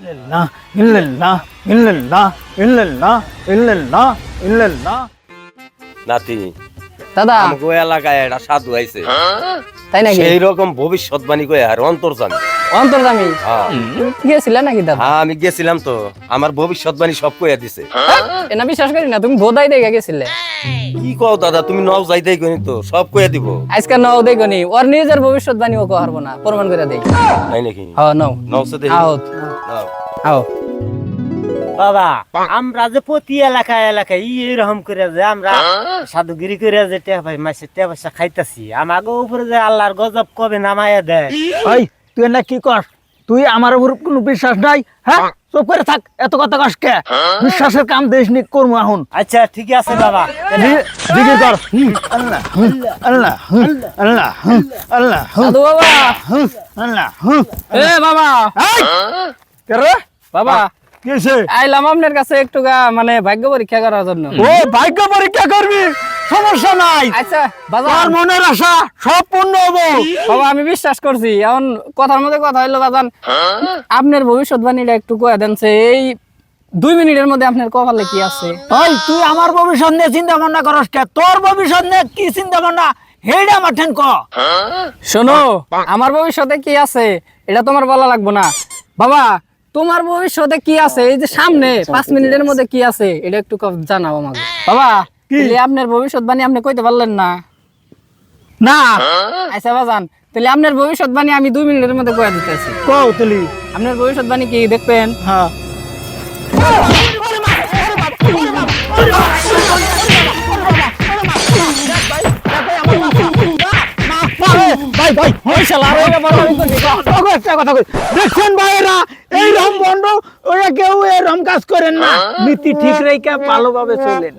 ইল্লাল্লাহ ইল্লাল্লাহ ইল্লাল্লাহ ইল্লাল্লাহ ইল্লাল্লাহ ইল্লাল্লাহ। নাতি দাদা আমগো এলাকায় একটা সাধু আইছে, তাই নাকি? সেই রকম ভবিষ্যৎবাণী কয়ে আর অন্তর্জামী। অন্তর্জামী হ্যাঁ গিয়েছিলে নাকি দাদা? হ্যাঁ, আমি গেছিলাম তো, আমার ভবিষ্যৎবাণী সব কইয়া দিছে। এনা বিশ্বাস করি না, তুমি বোধাই দেখে গেছিলে। কি কও দাদা, তুমি নও যাইতেই কইনি তো, সব কইয়া দিব। আজকে নাও দেখনি, ওর নিজের ভবিষ্যৎবাণী ও কহারবো না, প্রমাণ করে দেই। তাই নাকি? হ্যাঁ নাও নও সে দেখি। আও নাও। আও। বাবা আমরা যে প্রতি এলাকায় এলাকায় এরকম করে যে আমরা সাধুগিরি করে যে টেহা ভাই মাসে টেহা পয়সা খাইতাছি, আমাকে উপরে যে আল্লাহর গজব কবে নামাইয়া দেয়। ওই তুই না কি কর? তুই আমার উপর কোনো বিশ্বাস নাই? হ্যাঁ, চুপ করে থাক, এত কথা কস কে? বিশ্বাসের কাম দেশ নি করবো এখন। আচ্ছা ঠিক আছে বাবা। জিজ্ঞেস কর। আল্লাহ আল্লাহ আল্লাহ আল্লাহ সাধু বাবা, আল্লাহ। এ বাবা, কে রে? বাবা কি হয়েছে? আইলাম আপনার কাছে একটু মানে ভাগ্য পরীক্ষা করার জন্য। ও ভাগ্য পরীক্ষা করবি? সমস্যা নাই, আচ্ছা বাবা, তোর মনের আশা সব পূর্ণ হবো। বাবা আমি বিশ্বাস করছি। এখন কথার মধ্যে কথা হইলো বাজান, আপনার ভবিষ্যৎবাণীটা একটু কয়ে দেন, এই 2 মিনিটের মধ্যে আপনার কপালে কি আছে? ওই তুই আমার ভবিষ্যৎ নিয়ে চিন্তা ভাবনা করস কে? তোর ভবিষ্যৎ নিয়ে কি চিন্তা ভাবনা হেইডা আমার ঠেন ক। শোনো, আমার ভবিষ্যতে কি আছে এটা তোমার বলা লাগবে না। বাবা তোমার ভবিষ্যতে কি আছে, এই যে সামনে 5 মিনিটের মধ্যে কি আছে এটা একটু জানাও আমাকে। বাবা তাহলে আপনার ভবিষ্যৎবাণী আপনি কইতে পারলেন না? না আচ্ছা বাজান, তাহলে আপনার ভবিষ্যৎবাণী আমি 2 মিনিটের মধ্যে কয়ে দিতেছি। কও তুলি। আপনার ভবিষ্যৎবাণী কি দেখবেন? হ্যাঁ ভাই ভাই একটা কথা কই, দেখছেন ভাইরা এইরকম বন্ধ ওরা কেউ এরকম কাজ করেন না, নীতি ঠিক রেখে ভালোভাবে চলেন।